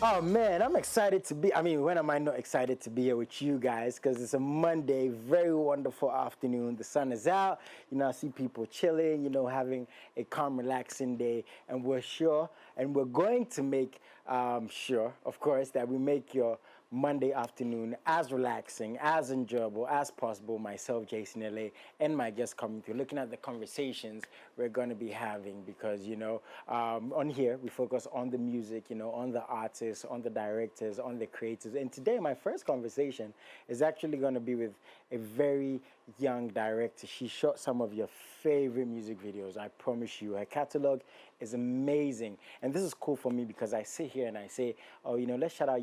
Oh man, I'm excited to be. I mean, when am I not excited to be here with you guys? Because it's a Monday, very wonderful afternoon. The sun is out. I see people chilling, having a calm, relaxing day. And we're sure, and we're going to make sure, of course, that we make your Monday afternoon as relaxing, as enjoyable as possible. Myself, Jason El-A, and my guests coming through, looking at the conversations we're going to be having because, on here we focus on the music, on the artists, on the directors, on the creators. And today, my first conversation is actually going to be with a very young director. She shot some of your favorite music videos. I promise you, her catalog is amazing. And this is cool for me because I sit here and I say, oh, let's shout out,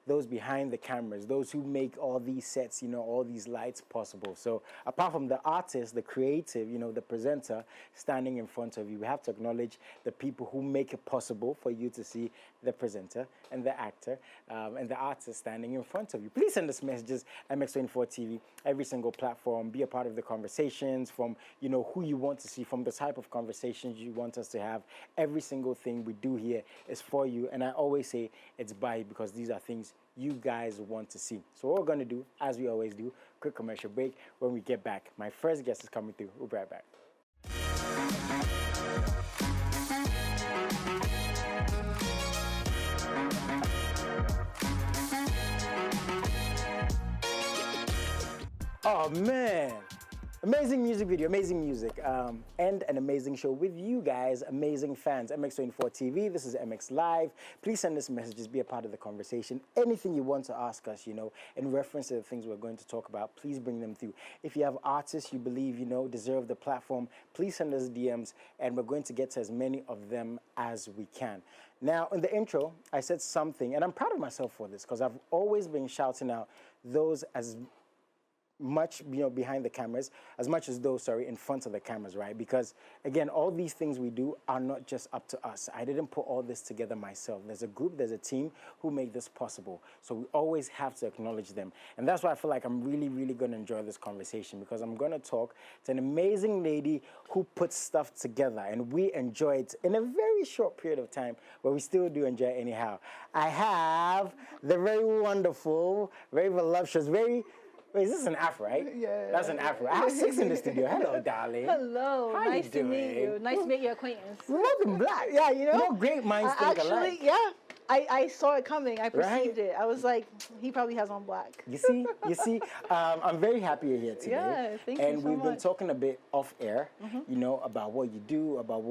those behind the cameras, those who make all these sets, all these lights possible. So apart from the artist, the creative, the presenter standing in front of you, we have to acknowledge the people who make it possible for you to see the presenter and the actor and the artist standing in front of you. Please send us messages, MX24 TV, every single platform. Be a part of the conversations from, who you want to see, from the type of conversations you want us to have. Every single thing we do here is for you. And I always say it's by you because these are things you guys want to see. So what we're going to do, as we always do, quick commercial break. When we get back, my first guest is coming through. We'll be right back. Oh man, amazing music video, amazing music, and an amazing show with you guys, amazing fans. MX24 TV, this is Mxlive. Please send us messages, be a part of the conversation. Anything you want to ask us, in reference to the things we're going to talk about, please bring them through. If you have artists you believe, deserve the platform, please send us DMs, and we're going to get to as many of them as we can. Now, in the intro, I said something, and I'm proud of myself for this, because I've always been shouting out those as much behind the cameras as much as those in front of the cameras, right? Because again, all these things we do are not just up to us. I didn't put all this together myself. There's a group, there's a team who make this possible, so we always have to acknowledge them. And that's why I feel like I'm really going to enjoy this conversation, because I'm going to talk to an amazing lady who puts stuff together, and we enjoy it in a very short period of time, but we still do enjoy it anyhow. I have the very wonderful, very voluptuous, Wait, is this an afro, right? Yeah. That's an afro. I have SYX in the studio. Hello, darling. Hello. How nice you to doing? meet you. Nice to make your acquaintance. We're both in black. Yeah, No great minds think actually, alike. yeah. I saw it coming. I perceived Right? it. I was like, he probably has on black. You see, I'm very happy you're here today. Yeah, thank you and so we've been much. talking a bit off air, about what you do, about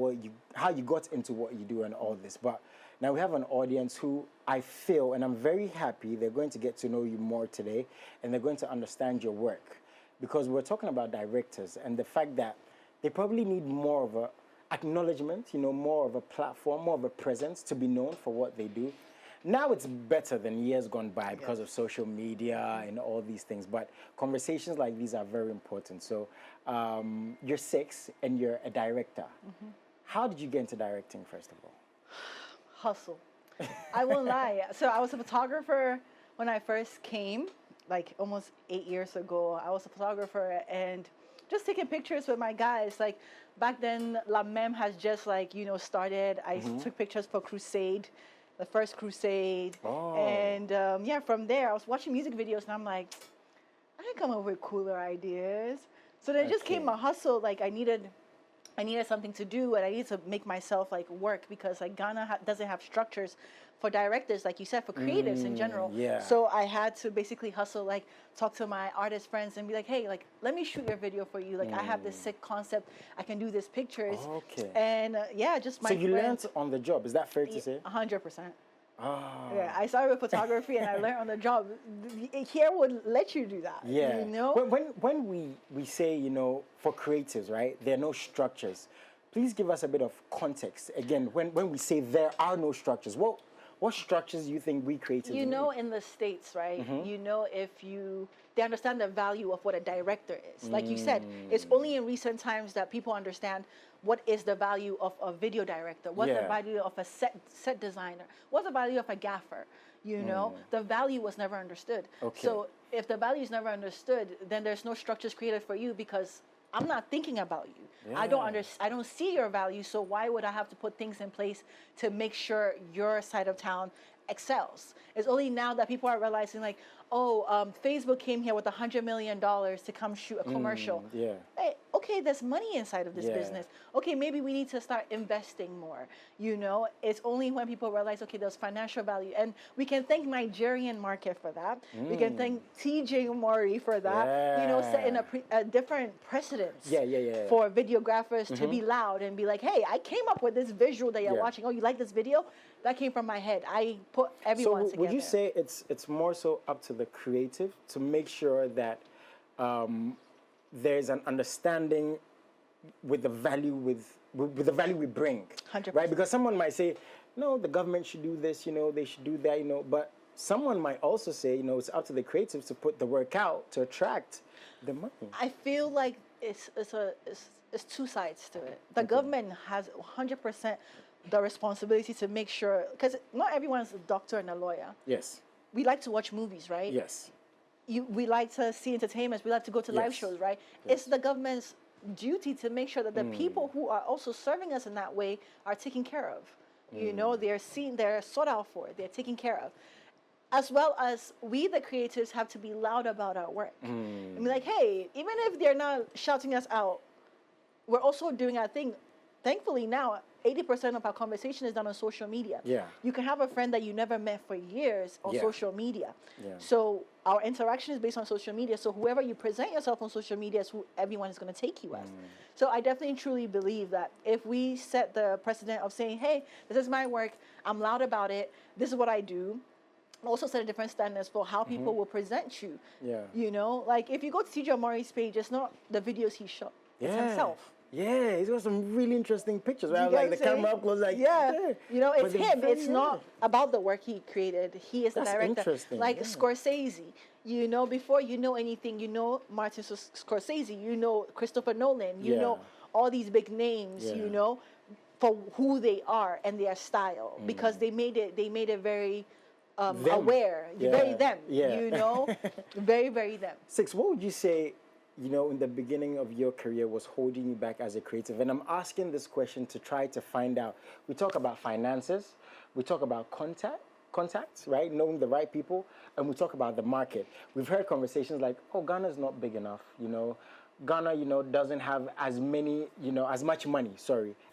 how you got into what you do and all this. But now we have an audience who I feel, and I'm very happy, they're going to get to know you more today, and they're going to understand your work. Because we're talking about directors and the fact that they probably need more of a acknowledgement, more of a platform, more of a presence to be known for what they do. Now it's better than years gone by because of social media and all these things, but conversations like these are very important. So you're SYX and you're a director. How did you get into directing, first of all? Hustle. I won't lie. So I was a photographer when I first came, like almost 8 years ago. I was a photographer and just taking pictures with my guys. Like back then, La Meme has just started. I took pictures for Crusade, the first Crusade. Oh. And from there, I was watching music videos and I'm like, I can come up with cooler ideas. So then it just came a hustle. Like I needed something to do, and I needed to make myself work, because Ghana doesn't have structures for directors, like you said, for creatives in general. Yeah. So I had to basically hustle, talk to my artist friends and be like, hey, let me shoot your video for you. I have this sick concept. I can do these pictures. Okay. And just my So you friends, learned on the job, is that fair to say? 100%. Oh. Yeah, I started with photography and I learned on the job. Here would let you do that. Yeah. When we say, for creatives, right, there are no structures. Please give us a bit of context. Again, when we say there are no structures, what structures do you think we creatives need? In the States, right? They understand the value of what a director is. Like you said, it's only in recent times that people understand what is the value of a video director, what's the value of a set designer, what's the value of a gaffer. The value was never understood. Okay. So if the value is never understood, then there's no structures created for you, because I'm not thinking about you. Yeah. I don't see your value, so why would I have to put things in place to make sure your side of town excels. It's only now that people are realizing like, oh, Facebook came here with $100 million to come shoot a commercial. Yeah. Hey, okay, there's money inside of this Yeah. business. Okay, maybe we need to start investing more. You know, it's only when people realize, okay, there's financial value. And we can thank Nigerian market for that. We can thank TJ Mori for that. You know, setting a different precedence for videographers to be loud and be like, hey, I came up with this visual that you're watching. Oh, you like this video? That came from my head. I put everyone together. So would you say it's more so up to the creative to make sure that there's an understanding with the value with the value we bring, 100%. right? Because someone might say, no, the government should do this, you know, they should do that, you know, but someone might also say, you know, it's up to the creatives to put the work out to attract the money. I feel like it's two sides to it. The government has 100% the responsibility to make sure, because not everyone's a doctor and a lawyer. Yes. We like to watch movies, right? Yes. We like to see entertainments. We like to go to live shows, right? It's the government's duty to make sure that the people who are also serving us in that way are taken care of. You know, they're sought out for, they're taken care of. As well as we, the creatives, have to be loud about our work. And be like, hey, even if they're not shouting us out, we're also doing our thing. Thankfully now, 80% of our conversation is done on social media. Yeah. You can have a friend that you never met for years on social media. Yeah. So our interaction is based on social media. So whoever you present yourself on social media is who everyone is going to take you as. So I definitely truly believe that if we set the precedent of saying, hey, this is my work, I'm loud about it, this is what I do, also set a different standards for how people will present you. Yeah. You know, like if you go to TJ Mori's page, it's not the videos he shot, it's himself. Yeah, he's got some really interesting pictures, right? You Like the get what I'm camera saying? up close, like You know, it's But him. very- It's not about the work he created. He is the That's director. interesting, Like yeah. Scorsese. You know, before you know anything, you know Martin Scorsese. You know Christopher Nolan. You know all these big names. You know, for who they are and their style because they made it very aware, very them. You know, very them. SYX, what would you say, you know, in the beginning of your career was holding you back as a creative? And I'm asking this question to try to find out. We talk about finances, we talk about contacts, right? Knowing the right people, and we talk about the market. We've heard conversations like, oh, Ghana's not big enough, you know. Ghana, you know, doesn't have as many, you know, as much money,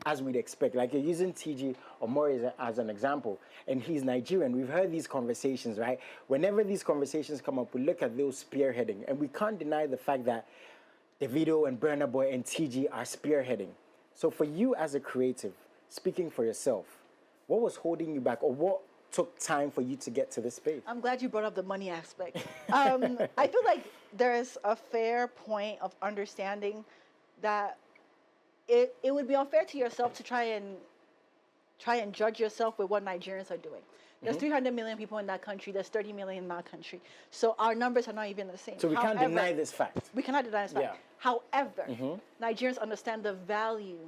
as we'd expect. Like you're using TG or Mori as an example, and he's Nigerian. We've heard these conversations, right? Whenever these conversations come up, we look at those spearheading, and we can't deny the fact that Davido and Burna Boy and TG are spearheading. So for you as a creative, speaking for yourself, what was holding you back, or what took time for you to get to this space? I'm glad you brought up the money aspect. I feel like there's a fair point of understanding that it would be unfair to yourself to try and judge yourself with what Nigerians are doing. There's 300 million people in that country. There's 30 million in our country. So our numbers are not even the same. So we can't deny this fact. We cannot deny this fact. Yeah. However, Nigerians understand the value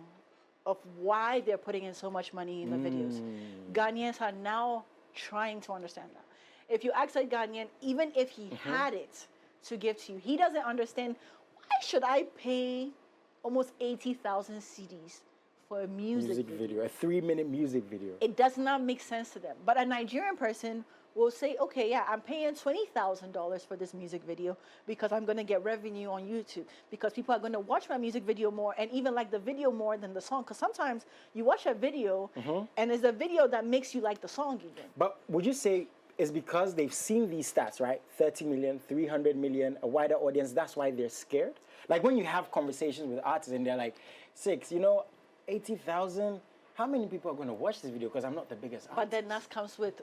of why they're putting in so much money in the videos. Ghanaians are now trying to understand that. If you ask a Ghanaian, even if he had it to give to you, he doesn't understand, why should I pay almost 80,000 CDs for a music video? A 3-minute music video. It does not make sense to them. But a Nigerian person will say, okay, yeah, I'm paying $20,000 for this music video because I'm going to get revenue on YouTube, because people are going to watch my music video more and even like the video more than the song. Because sometimes you watch a video and it's a video that makes you like the song even. But would you say it's because they've seen these stats, right? 30 million, 300 million, a wider audience, that's why they're scared? Like when you have conversations with artists and they're like, SYX, you know, 80,000, how many people are going to watch this video because I'm not the biggest artist? But then that comes with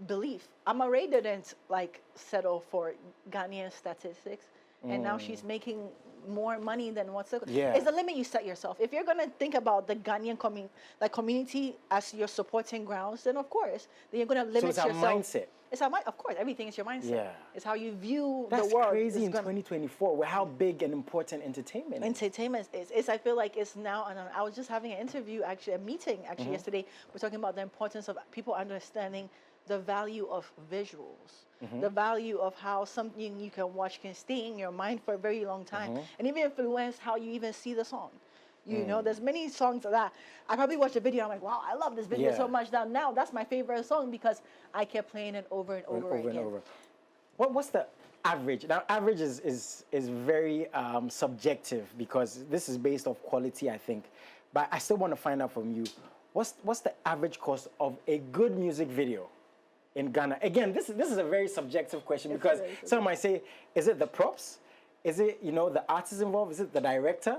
belief. Amare didn't like settle for Ghanaian statistics, and now she's making more money than what's the It's the limit you set yourself. If you're gonna think about the Ghanaian community as your supporting grounds, then of course, then you're gonna limit yourself. So it's our mindset. It's our mind. Of course, everything is your mindset. Yeah. It's how you view That's the world. crazy in 2024. Where how big and important entertainment is. Entertainment is. I feel like it's now. And I was just having an interview, actually, a meeting actually yesterday. We're talking about the importance of people understanding the value of visuals, the value of how something you can watch can stay in your mind for a very long time, and even influence how you even see the song. You know, there's many songs of that. I probably watched a video. I'm like, wow, I love this video so much. Now that's my favorite song because I kept playing it over and over again. And over. What's the average? Now, average is very subjective because this is based off quality, I think. But I still want to find out from you, what's the average cost of a good music video in Ghana? Again, this is a very subjective question because some might say, is it the props? Is it, the artist involved? Is it the director?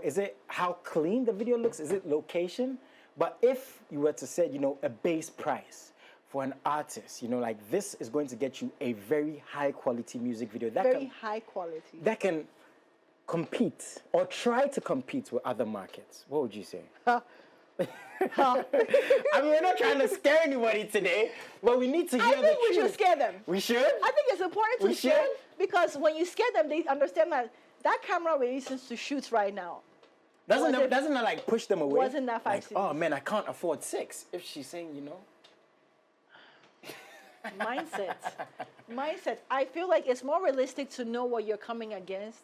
Is it how clean the video looks? Is it location? But if you were to say, a base price for an artist, like this is going to get you a very high quality music video. High quality. That can compete or try to compete with other markets. What would you say? I mean, we're not trying to scare anybody today, but we need to hear the truth. I think we should scare them. We should? I think it's important to scare them because when you scare them, they understand that camera we're using to shoot right now. Doesn't that like push them away? Wasn't that 5 like, oh man, I can't afford 6. If she's saying, Mindset. I feel like it's more realistic to know what you're coming against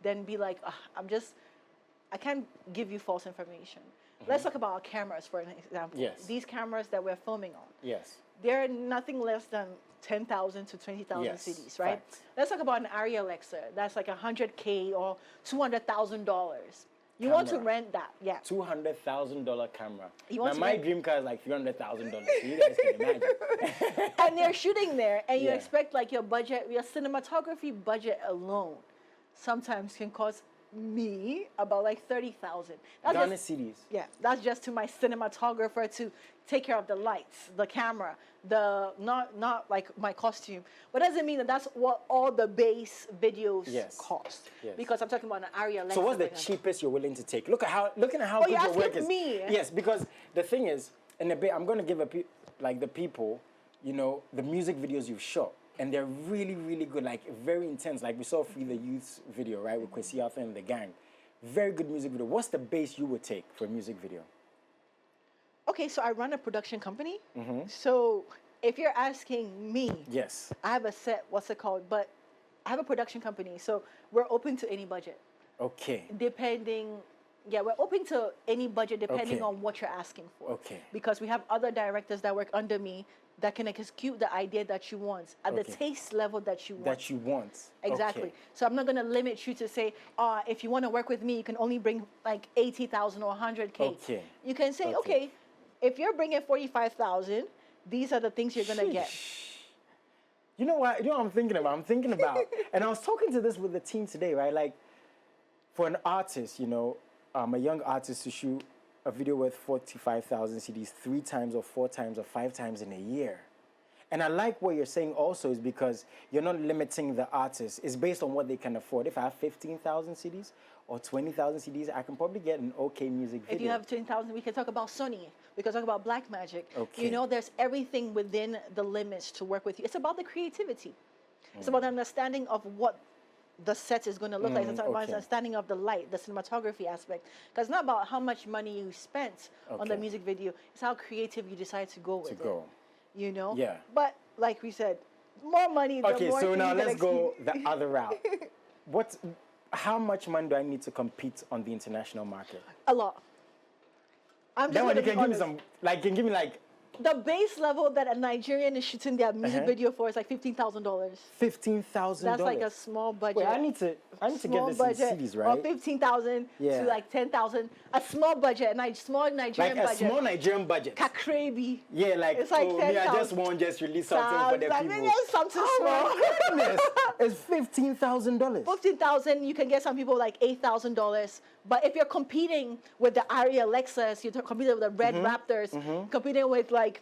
than be like, I can't give you false information. Let's talk about our cameras, for an example. Yes. These cameras that we're filming on. Yes. They're nothing less than 10,000 to 20,000 CDs, right? Fact. Let's talk about an ARRI Alexa. That's like $100K or $200,000. You want to rent that, yeah. $200,000 camera. Now my dream car is like $300,000. So you guys can imagine. And they're shooting there, and you expect like your cinematography budget alone sometimes can cost me about like 30,000. Ghana CDs. Yeah, that's just to my cinematographer to take care of the lights, the camera, the not like my costume. But doesn't mean that's what all the base videos cost. Yes. Because I'm talking about an ARRI Alexa. So what's the cheapest you're willing to take? Look at how good your work is. Me. Yes, because the thing is, in a bit, I'm going to give the people, the music videos you've shot. And they're really, really good, like very intense. Like we saw Free the Youth's video, right, with Kwesi Arthur and the gang. Very good music video. What's the base you would take for a music video? Okay, so I run a production company. So if you're asking me, yes, I have a set, what's it called? But I have a production company, so we're open to any budget. Okay. We're open to any budget depending on what you're asking for. Okay. Because we have other directors that work under me that can execute the idea that you want at the taste level that you want. Exactly. Okay. So I'm not going to limit you to say, if you want to work with me, you can only bring like 80,000 or 100K. Okay. You can say, okay, if you're bringing 45,000, these are the things you're going to get. You know what I'm thinking about? And I was talking to this with the team today, right? Like, for an artist, a young artist to shoot a video worth 45,000 CDs 3 times or 4 times or 5 times in a year. And I like what you're saying also is because you're not limiting the artist. It's based on what they can afford. If I have 15,000 CDs or 20,000 CDs, I can probably get an okay music video. If you have 20,000, we can talk about Sony. We can talk about Black Magic. Okay. There's everything within the limits to work with you. It's about the creativity. It's about the understanding of what the set is going to look like. It's about understanding of the light, the cinematography aspect. Because it's not about how much money you spent on the music video. It's how creative you decide to go with it. Yeah. But like we said, more money, the more Okay, so now let's go the the other route. How much money do I need to compete on the international market? A lot. I'm just That one you gonna can be give me honest. can give me like The base level that a Nigerian is shooting their music video for is like $15,000. $15,000. That's like a small budget. Wait, I need to get this in CDs, right? Or 15,000 to like 10,000. A small budget, small Nigerian budget. Like a small Nigerian budget. Kakrebi. Yeah, like, it's like me, I just want release something for the people. Maybe something small. Goodness, it's $15,000. 15,000, you can get some people like $8,000. But if you're competing with the ARRI Alexas, you're competing with the Red Raptors, competing with like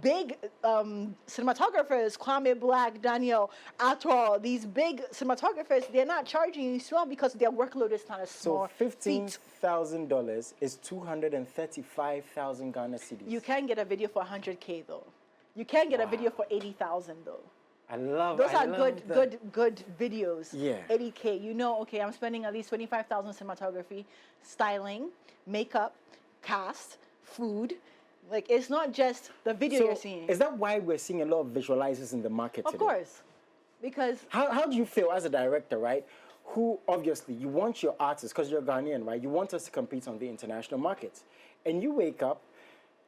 big cinematographers, Kwame Black, Daniel Atwell, these big cinematographers, they're not charging you small because their workload is not as small. So $15,000 is 235,000 Ghana cedis. You can get a video for 100K though. You can get a video for 80,000 though. I love those are good videos. Yeah. 80K. Okay, I'm spending at least 25,000 cinematography, styling, makeup, cast, food. Like, it's not just the video you're seeing. Is that why we're seeing a lot of visualizers in the market today? Of course. Because how do you feel as a director, right? who obviously you want your artists, because you're Ghanaian, right? You want us to compete on the international markets. And you wake up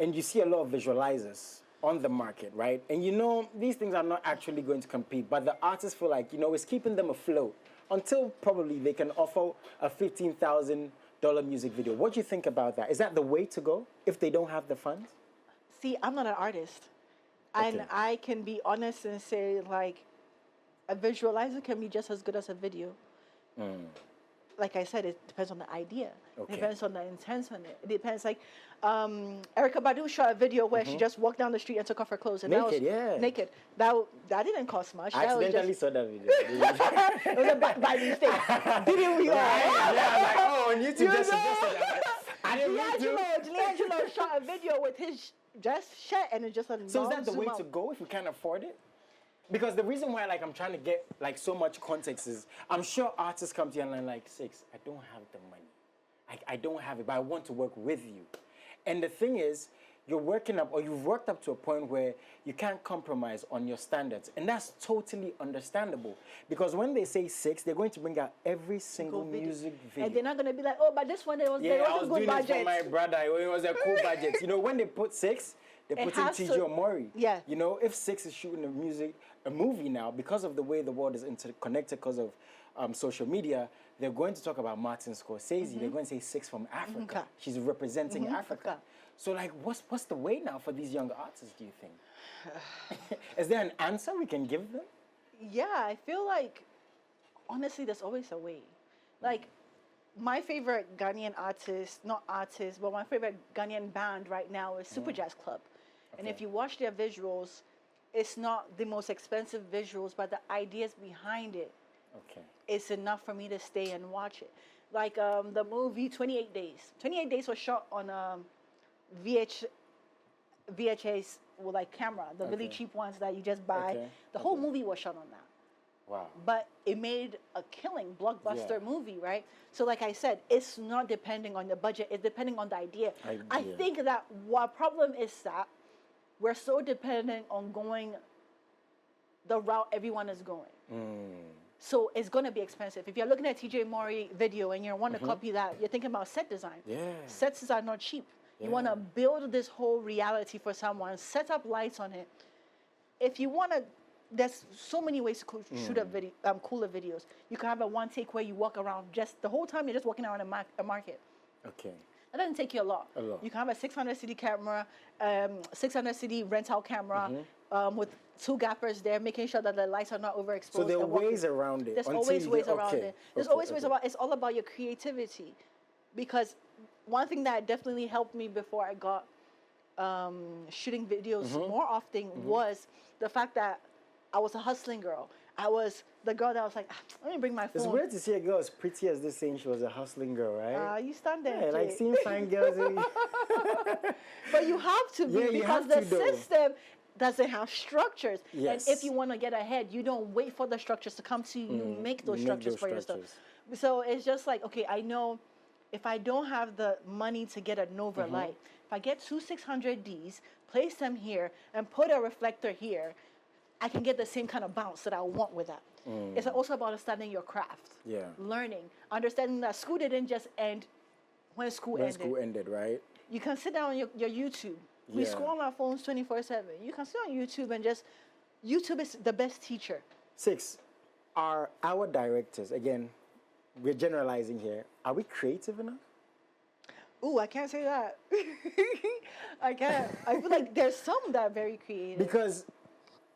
and you see a lot of visualizers on the market, right? And you know these things are not actually going to compete, but the artists feel like, you know, it's keeping them afloat until probably they can offer a $15,000 music video. What do you think about that? Is that the way to go if they don't have the funds? See, I'm not an artist. And Okay. I can be honest and say, like, a visualizer can be just as good as a video. Like I said, it depends on the idea. Okay. It depends on the intent on it. It depends. Like, Erica Badu shot a video where she just walked down the street and took off her clothes. And Naked, that was yeah. Naked. That didn't cost much. I That was accidentally just, saw that video. it was a by mistake. Didn't we all? Yeah, I was like, oh, on YouTube You just know? suggested that. I didn't mean to. D'Angelo shot a video with his dress shirt and it's just a So is long that the zoom way out. to go if you can't afford it? Because the reason why like I'm trying to get like so much context is I'm sure artists come to you and they're like, SYX, I don't have the money. I don't have it, but I want to work with you. And the thing is, you're working up or you've worked up to a point where you can't compromise on your standards. And that's totally understandable. Because when they say SYX, they're going to bring out every single Go video. music video. And they're not gonna be like, oh, but this one there was Yeah, I a was good doing this for budget. my brother. It was a cool budget. You know, when they put SYX, they It put in has TG to- Omori. Yeah. You know, if SYX is shooting a movie now, because of the way the world is interconnected because of social media, they're going to talk about Martin Scorsese. They're going to say SYX from Africa. Okay. She's representing Africa. Okay. So, like, what's the way now for these young artists, do you think? Is there an answer we can give them? Yeah, I feel like, honestly, there's always a way. Like, my favorite Ghanaian artist, not artist, but my favorite Ghanaian band right now is Super Jazz Club. And if Okay. you watch their visuals, it's not the most expensive visuals, but the ideas behind it, Okay. it's enough for me to stay and watch it. Like the movie 28 Days. 28 Days was shot on VHS with like camera, the really Okay. cheap ones that you just buy. Okay. The whole Okay. movie was shot on that. Wow. But it made a killing blockbuster Yeah. movie, right? So like I said, it's not depending on the budget, it's depending on the idea. I Idea. think that one problem is that we're so dependent on going the route everyone is going. So it's going to be expensive. If you're looking at TJ Mori video and you want to copy that, you're thinking about set design. Yeah. Sets are not cheap. You want to build this whole reality for someone, set up lights on it. If you want to, there's so many ways to shoot a video, cooler videos. You can have a one take where you walk around just the whole time you're just walking around a market. Okay. That doesn't take you a lot. A lot. You can have a 600 CD camera, 600 CD rental camera with two gappers there, making sure that the lights are not overexposed. So there are and walking- ways around it. There's until always you ways get- around okay, it. There's okay, always ways okay. around. It's all about your creativity, because one thing that definitely helped me before I got shooting videos more often was the fact that I was a hustling girl. I was the girl that was like, let me bring my phone. It's weird to see a girl as pretty as this saying she was a hustling girl, right? You stand there. Yeah, like Jay. seeing fine girls. But you have to be, Yeah, you because have the to, though. system doesn't have structures. Yes. And if you want to get ahead, you don't wait for the structures to come to you. You make those you make structures those for yourself. structures. So it's just like, okay, I know if I don't have the money to get a Nova light, if I get two 600Ds, place them here, and put a reflector here, I can get the same kind of bounce that I want with that. It's also about understanding your craft. Yeah. Learning, understanding that school didn't just end when school When ended. school ended, right? You can sit down on your YouTube. We Yeah. scroll on our phones 24/7. You can sit on YouTube and just, YouTube is the best teacher. SYX, are our directors, again, we're generalizing here, are we creative enough? Ooh, I can't say that. I can't. I feel like there's some that are very creative. Because,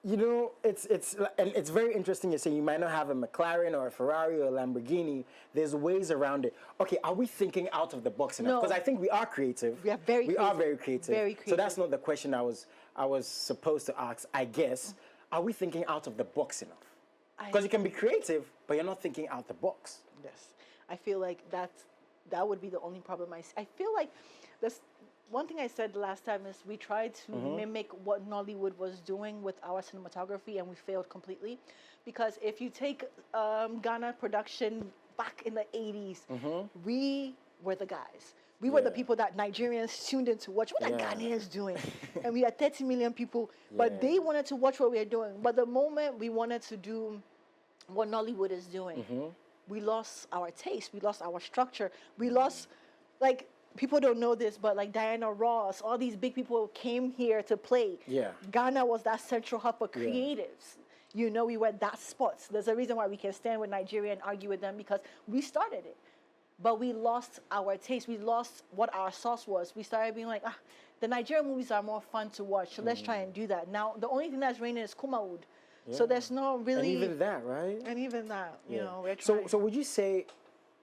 you know, it's very interesting. You're saying you might not have a McLaren or a Ferrari or a Lamborghini. There's ways around it. Okay, are we thinking out of the box enough? No. Because I think we are creative. We are very We are creative. very creative. Very So that's creative. not the question I was supposed to ask. I guess, are we thinking out of the box enough? Because you can be creative, but you're not thinking out the box. Yes. I feel like that would be the only problem I see. I feel like this one thing I said last time is we tried to mimic what Nollywood was doing with our cinematography, and we failed completely. Because if you take Ghana production back in the 80s, we were the guys. We were the Yeah. people that Nigerians tuned in to watch. What are Yeah. Ghanaians doing? And we had 30 million people, but Yeah. they wanted to watch what we are doing. But the moment we wanted to do what Nollywood is doing, we lost our taste, we lost our structure, we lost, like, people don't know this, but like Diana Ross, all these big people came here to play. Yeah. Ghana was that central hub for creatives. You know, we were that spot. There's a reason why we can stand with Nigeria and argue with them, because we started it. But we lost our taste. We lost what our sauce was. We started being like, the Nigerian movies are more fun to watch, so let's try and do that. Now, the only thing that's reigning is Kumawood. Yeah. So there's no really... And even that, right? And even that, you know, we're trying. So would you say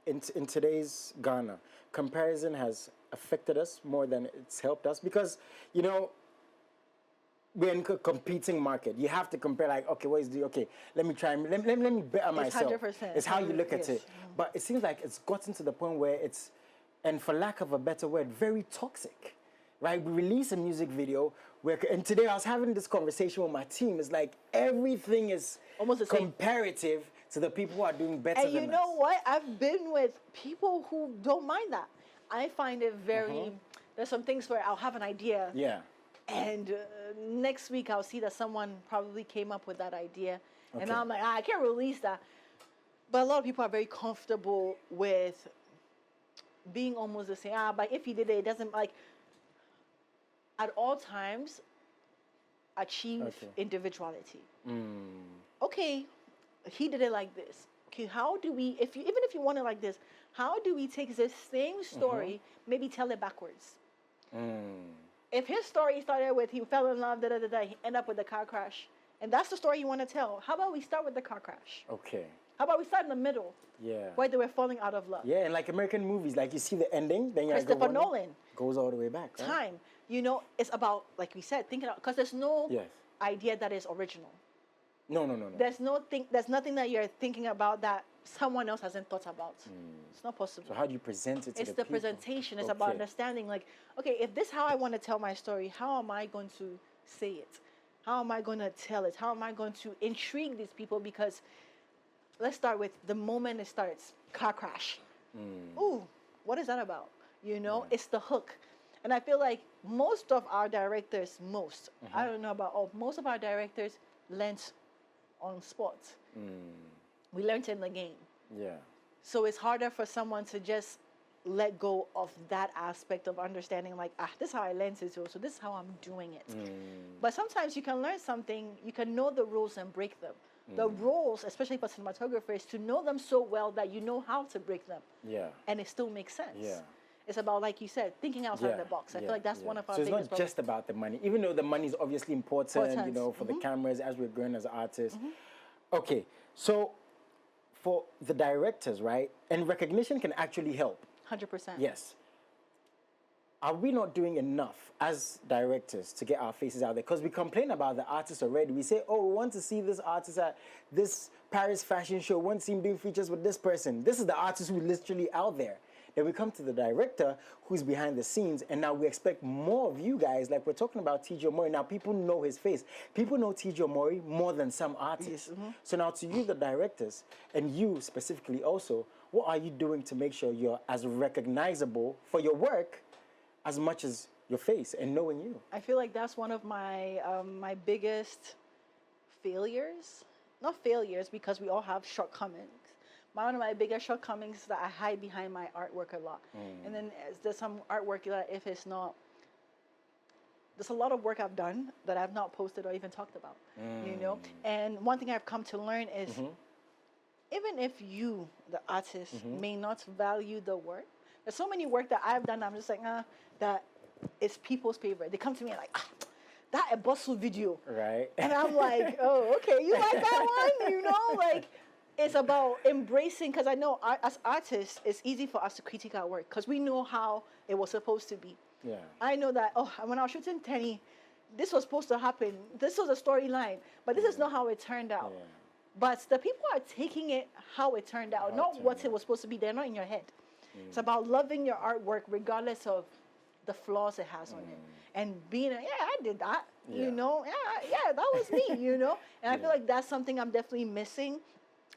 in today's Ghana, comparison has affected us more than it's helped us? Because, you know, we're in a competing market. You have to compare, like, okay, what is the, okay, let me try, let me better myself. 100%. It's how you look at Yes. it. But it seems like it's gotten to the point where it's, and for lack of a better word, very toxic, right? We release a music video where, and today I was having this conversation with my team. It's like everything is Almost the same. comparative to the people who are doing better And than you know us. what? I've been with people who don't mind that. I find it very, there's some things where I'll have an idea. Yeah. And next week I'll see that someone probably came up with that idea. And Okay. I'm like, I can't release that. But a lot of people are very comfortable with being almost the same. But if he did it, it doesn't, like, at all times, achieve individuality. Okay, he did it like this. Okay, how do we, even if you want it like this, how do we take this same story, maybe tell it backwards? If his story started with he fell in love, he ended up with a car crash, and that's the story you want to tell, how about we start with the car crash? Okay. How about we start in the middle, Yeah. where they were falling out of love? Yeah, and like American movies, like you see the ending, then you have to go Christopher one, Nolan. goes all the way back. Right? Time. You know, it's about, like we said, thinking out, because there's no Yes. idea that is original. No. There's nothing that you're thinking about that someone else hasn't thought about. It's not possible. So how do you present it to It's the the people? presentation. It's about understanding, like, okay, if this is how I want to tell my story, how am I going to say it? How am I going to tell it? How am I going to intrigue these people? Because let's start with the moment it starts, car crash. Ooh, what is that about? You know, it's the hook. And I feel like most of our directors, I don't know about all, most of our directors learned on sports. We learned in the game. Yeah. So it's harder for someone to just let go of that aspect of understanding, like, this is how I learned it, so this is how I'm doing it. But sometimes you can learn something, you can know the rules and break them. The rules, especially for cinematographers, to know them so well that you know how to break them. Yeah. And it still makes sense. Yeah. It's about, like you said, thinking outside the box. I feel like that's one of our So it's biggest not just about the money, even though the money is obviously important, you know, for the cameras as we're growing as artists. Okay, so for the directors, right, and recognition can actually help. 100%. Yes. Are we not doing enough as directors to get our faces out there? Because we complain about the artists already. We say, oh, we want to see this artist at this Paris fashion show. We want to see him doing features with this person. This is the artist who's literally out there. Then we come to the director who's behind the scenes, and now we expect more of you guys. Like we're talking about T.J. Omori. Now people know his face. People know T.J. Omori more than some artists. So now to you, the directors, and you specifically also, what are you doing to make sure you're as recognizable for your work as much as your face and knowing you? I feel like that's one of my my biggest failures. Not failures, because we all have shortcomings. One of my biggest shortcomings is that I hide behind my artwork a lot. And then there's some artwork that if it's not, there's a lot of work I've done that I've not posted or even talked about, you know? And one thing I've come to learn is even if you, the artist, may not value the work, there's so many work that I've done, I'm just like, that is people's favorite. They come to me and like, that Ebosu video. Right. And I'm like, oh, okay, you like that one? You know, like, it's about embracing, because I know as artists, it's easy for us to critique our work because we know how it was supposed to be. Yeah. I know that, when I was shooting Tenny, this was supposed to happen. This was a storyline, but this is not how it turned out. Yeah. But the people are taking it how it turned out, not what it was supposed to be. They're not in your head. It's about loving your artwork regardless of the flaws it has on it. And being, I did that, you know? Yeah, that was me, you know? And I feel like that's something I'm definitely missing.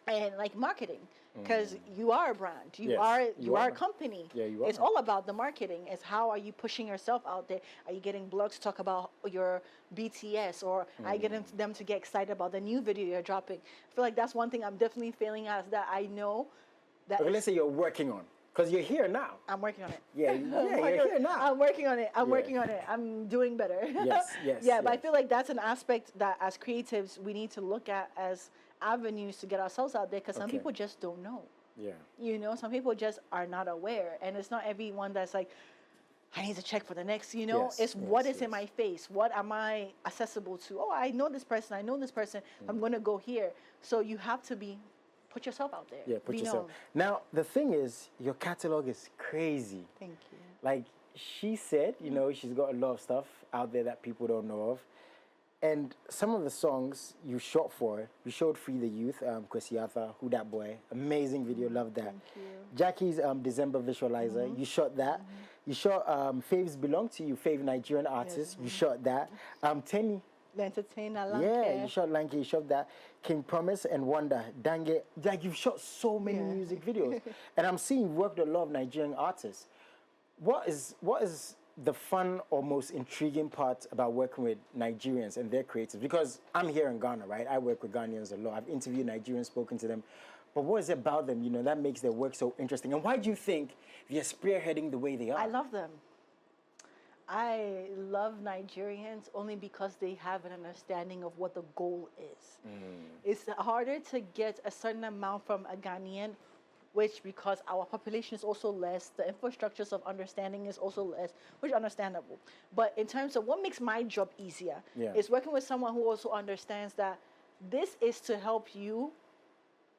And like marketing, because you are a brand, you are a company. Yeah, you are. It's all about the marketing. It's how are you pushing yourself out there? Are you getting blogs to talk about your BTS, or are you getting them to get excited about the new video you're dropping? I feel like that's one thing I'm definitely failing at, is that I know That Okay, is- let's say you're working on, because you're here now. I'm working on it. Yeah, you're here now. I'm working on it. I'm Yeah. working on it. I'm doing better. Yes, Yeah, but I yes. feel like that's an aspect that as creatives we need to look at as avenues to get ourselves out there because some Okay. people just don't know. Yeah. You know, some people just are not aware, and it's not everyone that's like, I need to check for the next. You know, Yes, it's what yes, is in yes. my face. What am I accessible to? Oh, I know this person. I know this person. I'm Mm. going to go here. So you have to put yourself out there. Yeah, put Be yourself. known. Now, the thing is, your catalog is crazy. Thank you. Like she said, you know, she's got a lot of stuff out there that people don't know of. And some of the songs you shot for, you showed Free the Youth, Kwesiatha, Who Dat Boy. Amazing video, love that. Thank you. Jackie's December Visualizer, you shot that. You shot Faves Belong to You, Fave Nigerian Artist, you shot that. Tenny, The entertainer, yeah, you shot Lanky, you shot that. King Promise and Wonder, Dange. Like you've shot so many music videos. And I'm seeing you've worked with a lot of Nigerian artists. What is the fun or most intriguing part about working with Nigerians and their creatives? Because I'm here in Ghana, right? I work with Ghanaians a lot. I've interviewed Nigerians, spoken to them. But what is it about them, you know, that makes their work so interesting? And why do you think they're spearheading the way they are? I love them. I love Nigerians only because they have an understanding of what the goal is. It's harder to get a certain amount from a Ghanaian, which because our population is also less, the infrastructures of understanding is also less, which is understandable. But in terms of what makes my job easier is working with someone who also understands that this is to help you.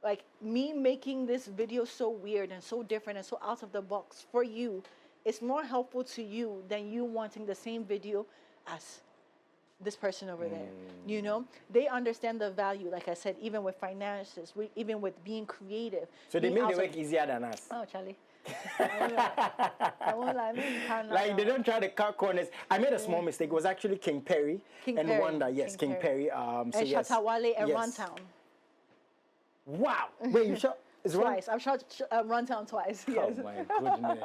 Like me making this video so weird and so different and so out of the box for you, it's more helpful to you than you wanting the same video as this person over there. You know, they understand the value. Like I said, even with finances, even with being creative. So they being make the out work easier than us. Oh, Charlie. I won't lie. Maybe you can't lie. Like they don't try to cut corners. I made a small mistake. It was actually King Perry King and Perry. Wonder. Yes, King Perry. So And yes. Shatawale and Yes. Runtown. Wow. Wait, you shot? Is Run- Twice. I've shot Runtown twice. Oh Yes. my goodness.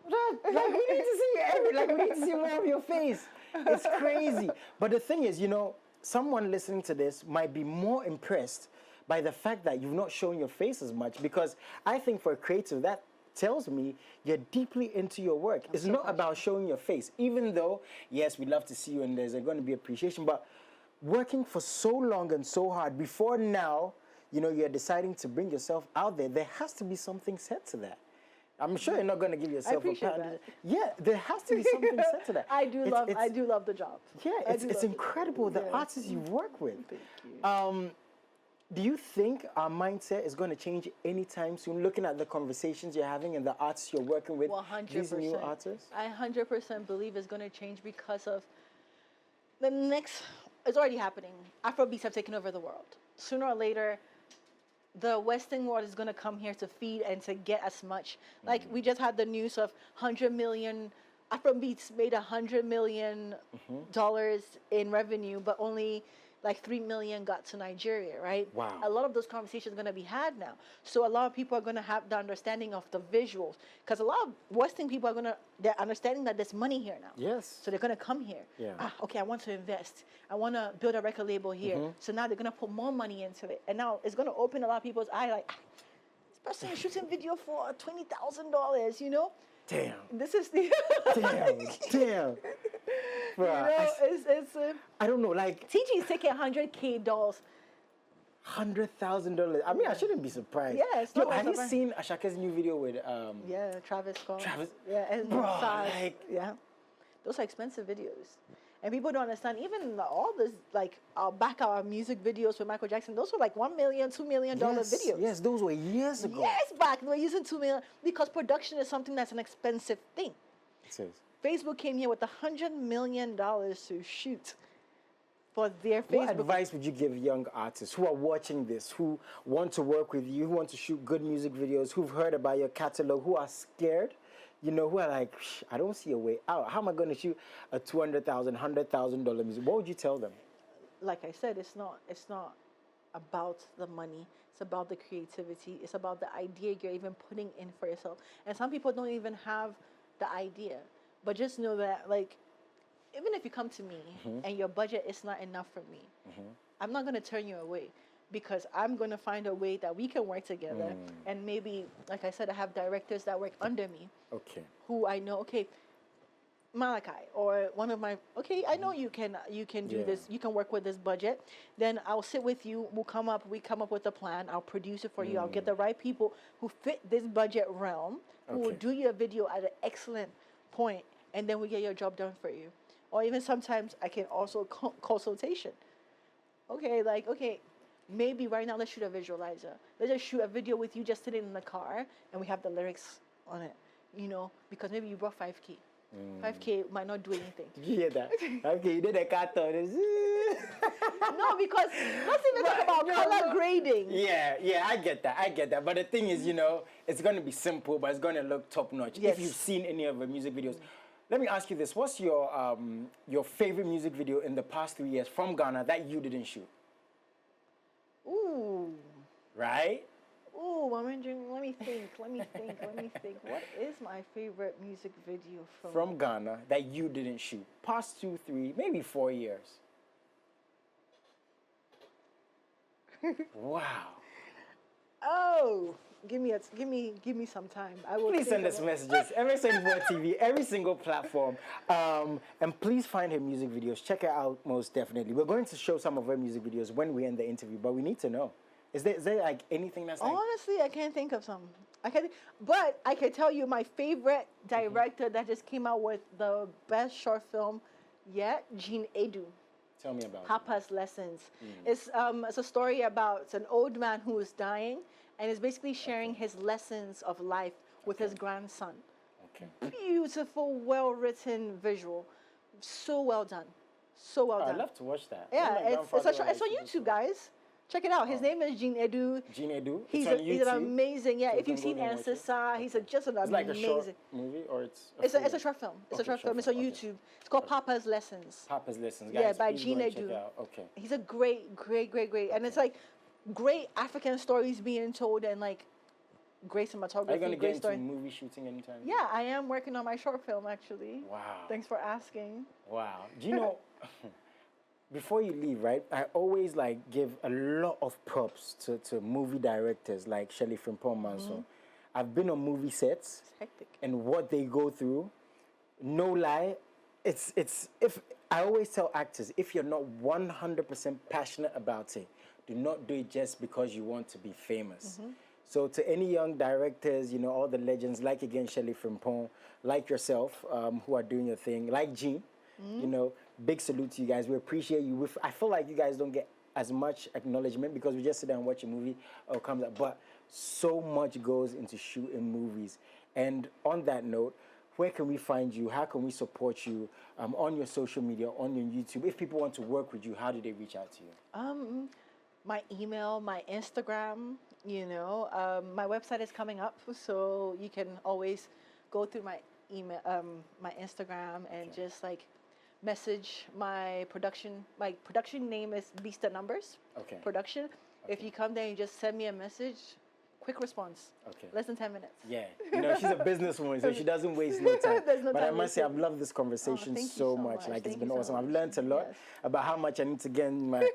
Like we need to see like we need to see more of your face. It's crazy. But the thing is, you know, someone listening to this might be more impressed by the fact that you've not shown your face as much, because I think for a creative that tells me you're deeply into your work. It's not about showing your face, even though yes, we love to see you and there's going to be appreciation, but working for so long and so hard before now, you know, you're deciding to bring yourself out there, there has to be something said to that. I'm sure you're not going to give yourself a appreciate pat. that. Yeah, there has to be something said to that. I do love the job. Yeah, I it's do love incredible the artists you work with. Thank you. Do you think our mindset is going to change anytime soon? Looking at the conversations you're having and the artists you're working with, 100%. these new artists. I 100% believe it's going to change because of the next. It's already happening. Afrobeats have taken over the world. Sooner or later, the Western world is going to come here to feed and to get as much. Like we just had the news of 100 million. Afrobeats made $100 million in revenue, but only like 3 million got to Nigeria, right? Wow. A lot of those conversations are going to be had now. So a lot of people are going to have the understanding of the visuals, because a lot of Western people are they're understanding that there's money here now. Yes. So they're going to come here. Yeah. Okay, I want to invest. I want to build a record label here. So now they're going to put more money into it. And now it's going to open a lot of people's eyes, like, this person is shooting video for $20,000, you know? Damn. This is the... Damn. Bruh, it's I don't know, like TG is taking $100K. $100,000. I mean, I shouldn't be surprised. Yeah, it's Yo, not have you surprising. seen Ashaka's new video with Yeah, Travis Scott. Travis- Yeah, and Bro, Saz. like- Yeah. Those are expensive videos. And people don't understand, even all this, like, back our music videos with Michael Jackson, those were like $1 million, $2 million videos. Yes, those were years ago. Years back, they were using $2 million because production is something that's an expensive thing. It is. Facebook came here with $100 million to shoot for their What Facebook. advice would you give young artists who are watching this, who want to work with you, who want to shoot good music videos, who've heard about your catalog, who are scared, you know, who are like, I don't see a way out. How am I going to shoot a $200,000, $100,000 music? What would you tell them? Like I said, it's not about the money. It's about the creativity. It's about the idea you're even putting in for yourself. And some people don't even have the idea. But just know that, like, even if you come to me and your budget is not enough for me, I'm not going to turn you away. because I'm going to find a way that we can work together. And maybe, like I said, I have directors that work under me Okay. who I know, okay, Malachi or one of my, okay, I know you can do Yeah. this, you can work with this budget. Then I'll sit with you, we come up with a plan, I'll produce it for you, I'll get the right people who fit this budget realm, who will Okay. do your video at an excellent point, and then we get your job done for you. Or even sometimes I can also consultation. Okay, like, okay, maybe right now let's shoot a visualizer. Let's just shoot a video with you just sitting in the car and we have the lyrics on it, you know, because maybe you brought 5K. 5K might not do anything. Did you hear that? Okay, you did a cut on this. No, because let's even talk about color grading. Yeah, I get that. But the thing is, you know, it's going to be simple, but it's going to look top notch. Yes. If you've seen any of the music videos, let me ask you this: what's your favorite music video in the past 3 years from Ghana that you didn't shoot? Ooh. Right? Ooh, let me think. What is my favorite music video From Ghana that you didn't shoot? Past 2, 3, maybe 4 years. Wow. Oh, give me some time. I will. Please send us messages. Every single TV, every single platform. And please find her music videos. Check her out most definitely. We're going to show some of her music videos when we end the interview, but we need to know. Is there like anything that's like... Honestly, I can't think of some. But I can tell you my favorite director that just came out with the best short film yet, Jean Edu. Tell me about it. Papa's Lessons. It's a story about an old man who is dying and is basically sharing his lessons of life with his grandson. Okay. Beautiful, well-written visual. So well done. So well done. I'd love to watch that. Yeah, it's on YouTube, guys. Check it out. His name is Jean Edu. Jean Edu. He's on he's YouTube? an amazing, yeah. So if you've seen go and watch it? SYX, he's just an It's like a amazing. short movie, or it's It's a short film. It's a Okay, short film. It's short on film, YouTube. It's called Papa's Lessons. Papa's Lessons, Yeah, guys. by please Jean go and check Edu. it out. Okay. He's a great. And it's like great African stories being told and like great cinematography. Are you going to get great into story. movie shooting anytime? Yeah, I am working on my short film actually. Wow. Thanks for asking. Wow. Do you know, before you leave, right, I always like give a lot of props to movie directors like Shelley Frimpong Manso. I've been on movie sets It's hectic. and what they go through, no lie, it's if I always tell actors, if you're not 100% passionate about it, do not do it just because you want to be famous. So to any young directors, you know, all the legends, like again Shelley Frimpong, like yourself, who are doing your thing, like Jean, you know, big salute to you guys. We appreciate you. I feel like you guys don't get as much acknowledgement because we just sit down and watch a movie or comes up, but so much goes into shooting movies. And on that note, where can we find you? How can we support you on your social media, on your YouTube? If people want to work with you, how do they reach out to you? My email, my Instagram, you know, my website is coming up, so you can always go through my email, my Instagram, and just like message my production. My production name is Beast the Numbers. Okay. Production. If you come there and just send me a message, quick response. Okay. Less than 10 minutes. Yeah, you know, she's a businesswoman, so she doesn't waste no time. There's no But I time must say, I've wasted. loved this conversation thank you so so much. much. Like, it's Thank been you so awesome. I've much. learned a lot Yes. about how much I need to get in my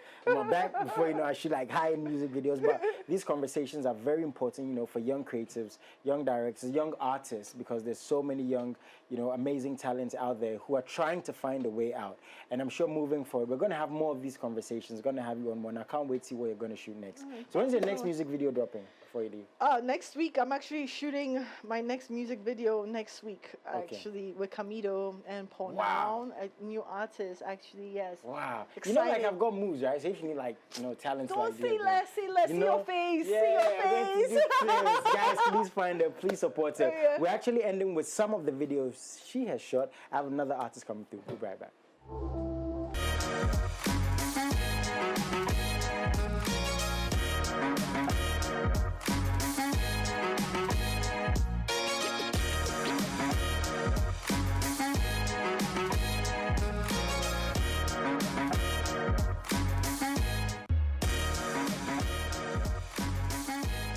back before, you know, I shoot like high-end music videos. But these conversations are very important, you know, for young creatives, young directors, young artists, because there's so many young, you know, amazing talents out there who are trying to find a way out. And I'm sure moving forward, we're going to have more of these conversations. We're going to have you on one. I can't wait to see what you're going to shoot next. So when's your next music video dropping before you leave? Next week, I'm actually shooting my next music video next week, Okay. actually, with Camido and Paul Wow. Noun, a new artist, actually, yes. Wow. You know, like, Excited. I've got moves, right? So if you need, like, you know, talents Don't like say this, less, say less, you see know? your face, Yeah, see your we're going to face. do things. Guys, please find her, please support her. Yeah. We're actually ending with some of the videos she has shot. I have another artist coming through. We'll be right back.